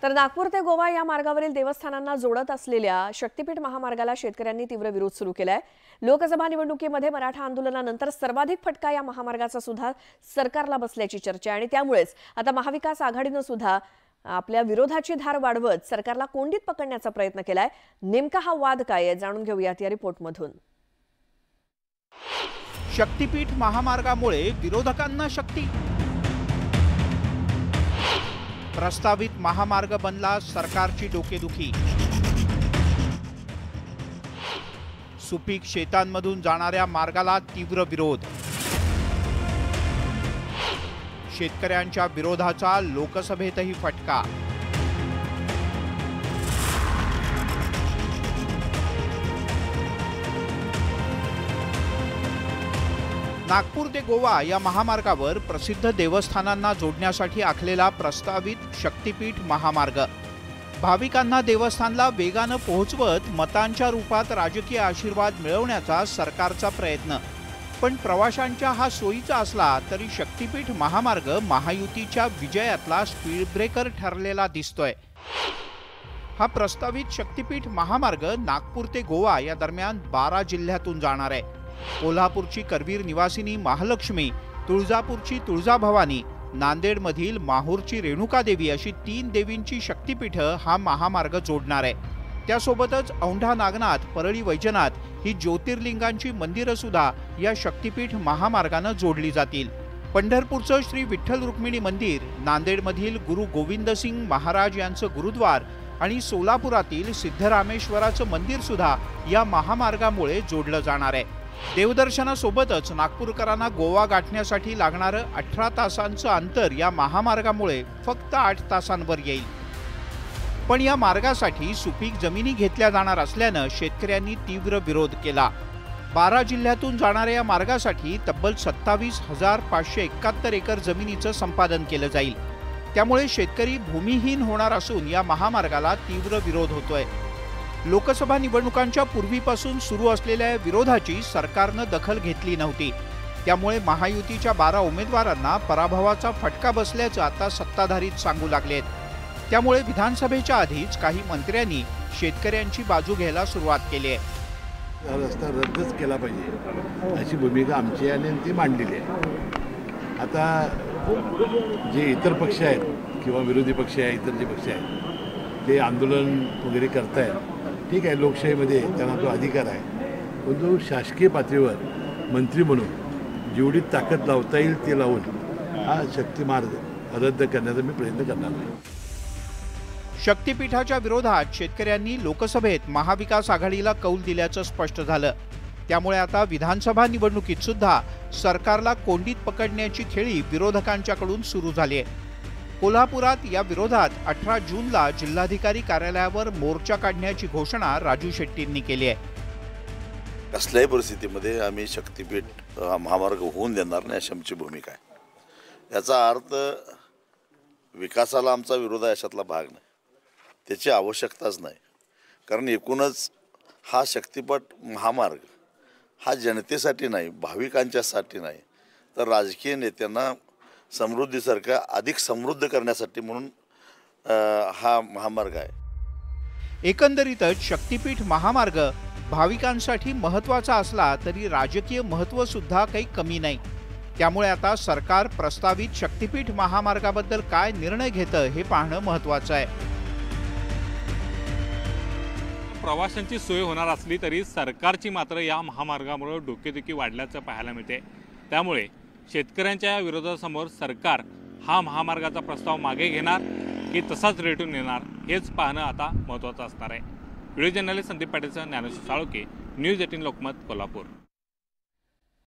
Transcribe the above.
तर नागपूर ते गोवा या मार्गावरील देवस्थानांना जोडत असलेल्या शक्तीपीठ महामार्गाला शेतकऱ्यांनी तीव्र विरोध सुरू केलाय। लोकसभा निवडणुकीमध्ये मराठा आंदोलनानंतर सर्वाधिक फटका या महामार्गाचा सुद्धा सरकारला बसल्याची चर्चा आहे आणि त्यामुळेच आता महाविकास आघाडीने सुद्धा आपल्या विरोधाची धार वाढवत सरकारला कोंडीत पकडण्याचा प्रयत्न केलाय। नेमका हा वाद काय आहे जाणून घेऊयात या रिपोर्टमधून। शक्तीपीठ महामार्गामुळे विरोधकांना शक्ती। प्रस्तावित महामार्ग बनला सरकारची डोकेदुखी। सुपीक शेतांमधून जाणाऱ्या मार्गाला तीव्र विरोध। शेतकऱ्यांच्या विरोधाचा लोकसभेतही फटका। नागपूर ते गोवा या महामार्गावर प्रसिद्ध देवस्थानांना जोडण्यासाठी आखलेला प्रस्तावित शक्तीपीठ महामार्ग भाविकांना देवस्थानला वेगाने पोहोचवत मतांच्या रूपात राजकीय आशीर्वाद मिळवण्याचा सरकारचा प्रयत्न। पण प्रवाशांच्या हा सोयीचा असला तरी शक्तीपीठ महामार्ग महायुतीच्या विजयातला स्पीड ब्रेकर ठरलेला दिसतोय। हा प्रस्तावित शक्तीपीठ महामार्ग नागपूर ते गोवा या दरम्यान 12 जिल्ह्यातून जाणार आहे। कोल्हापूरची करवीर निवासिनी महालक्ष्मी, तुळजापूरची तुळजाभवानी, नांदेडमधील माहूरची रेणुकादेवी अशी 3 देवींची शक्तीपीठ हा महामार्ग जोडणार आहे। त्यासोबतच औंढा नागनाथ, परळी वैजनाथ ही ज्योतिर्लिंगांची मंदिरं सुद्धा या शक्तीपीठ महामार्गाने जोडली जातील। पंढरपूरचं श्री विठ्ठल रुक्मिणी मंदिर, नांदेडमधील गुरु गोविंद सिंग महाराज यांचं गुरुद्वार आणि सोलापुरातील सिद्धरामेश्वराचं मंदिर सुद्धा या महामार्गामुळे जोडलं जाणार आहे। देवदर्शनासोबतच नागपूरकरांना गोवा गाठण्यासाठी लागणारं 18 तासांचं अंतर या महामार्गामुळे फक्त 8 तासांवर येईल। पण या मार्गासाठी सुपीक जमिनी घेतल्या जाणार असल्यानं शेतकऱ्यांनी तीव्र विरोध केला। 12 जिल्ह्यातून जाणाऱ्या या मार्गासाठी तब्बल 27,571 एकर जमिनीचं संपादन केलं जाईल। त्यामुळे शेतकरी भूमिहीन होणार असून या महामार्गाला तीव्र विरोध होतोय। लोकसभा निवडणुकांच्या पूर्वीपासून सुरू असलेल्या विरोधाची सरकारने दखल घेतली नव्हती। त्यामुळे महायुतीच्या 12 उमेदवारांना पराभवाचा फटका बसल्याचं आता सत्ताधारीच सांगू लागलेत। त्यामुळे विधानसभेच्या आधीच काही मंत्र्यांनी शेतकऱ्यांची बाजू घ्यायला सुरुवात केली आहे। हा रस्ता रद्दच केला पाहिजे अशी भूमिका आमची आणि ती मांडलेली आहे। आता जे इतर पक्ष आहेत किंवा विरोधी पक्ष आहेत, इतर जे पक्ष आहेत ते आंदोलन वगैरे करतायत, ठीक आहे, लोकशाहीमध्ये त्यांना तो अधिकार आहे। परंतु शासकीय पातळीवर मंत्री म्हणून जेवढी ताकद लावता येईल ते लावून हा शक्तीमार्ग रद्द करण्याचा मी प्रयत्न करणार नाही। शक्तीपीठाच्या विरोधात शेतकऱ्यांनी लोकसभेत महाविकास आघाडीला कौल दिल्याचं स्पष्ट झालं। त्यामुळे आता विधानसभा निवडणुकीत सुद्धा सरकारला कोंडीत पकडण्याची खेळी विरोधकांच्याकडून सुरू झाली आहे। कोल्हापुरात या विरोधात 18 जूनला जिल्हाधिकारी कार्यालयावर मोर्चा काढण्याची घोषणा राजू शेट्टींनी केली आहे। कसल्याही परिस्थितीमध्ये आम्ही शक्तीपीठ महामार्ग होऊन देणार नाही अशी आमची भूमिका आहे। याचा अर्थ विकासाला आमचा विरोध आहे अशातला भाग नाही, त्याची आवश्यकताच नाही। कारण एकूणच हा शक्तीपीठ महामार्ग हा जनतेसाठी नाही, भाविकांच्यासाठी नाही, तर राजकीय नेत्यांना समृद्धीसारखा अधिक समृद्ध करण्यासाठी म्हणून हा महामार्ग आहे। एकंदरीतच शक्तीपीठ महामार्ग भाविकांसाठी महत्त्वाचा असला तरी राजकीय महत्त्व सुद्धा काही कमी नाही। त्यामुळे आता सरकार प्रस्तावित शक्तीपीठ महामार्गाबद्दल काय निर्णय घेतं हे पाहणं महत्त्वाचं आहे। प्रवाशांची सोय होणार असली तरी सरकारची मात्र या महामार्गामुळे डोकेदुखी वाढल्याचं पाहायला मिळते। त्यामुळे शेतकऱ्यांच्या या विरोधासमोर सरकार हा महामार्गाचा प्रस्ताव मागे घेणार की तसाच रेटून येणार हेच पाहणं आता महत्त्वाचं असणार आहे। व्हिडिओ जर्नलिस्ट संदीप पाटीलसह ज्ञानेश्वर साळुंखे, न्यूज 18 लोकमत, कोल्हापूर।